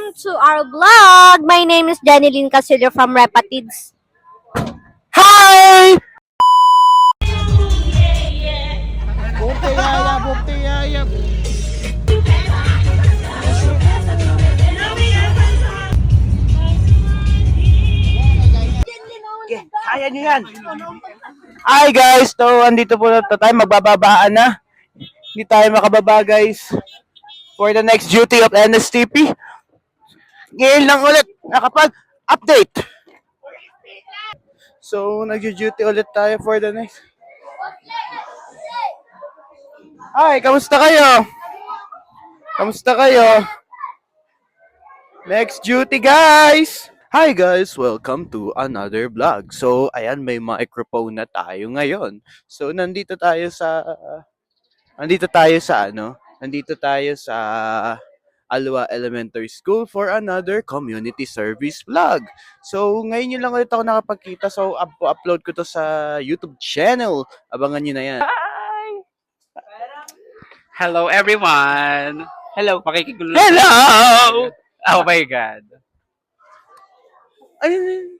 to our vlog. My name is Janeline Casillo from Repatids. Hi! Bukti yaya, bukti yaya. Kaya nyo yan. Hi guys, so andito po na tayo, magbababaan na. Hindi tayo makababa guys for the next duty of NSTP. Ngayon lang ulit nakapag-update. So nag-duty ulit tayo for the next. Hi, kamusta kayo? Kamusta kayo? Next duty guys! Hi guys! Welcome to another vlog. So, ayan, may microphone na tayo ngayon. So, nandito tayo sa Alwa Elementary School for another community service vlog. So, ngayon yun lang ulit ako nakapagkita. So, upload ko to sa YouTube channel. Abangan nyo na yan. Hello everyone! Hello! Makikigulo. Hello! Oh my God. Ayun.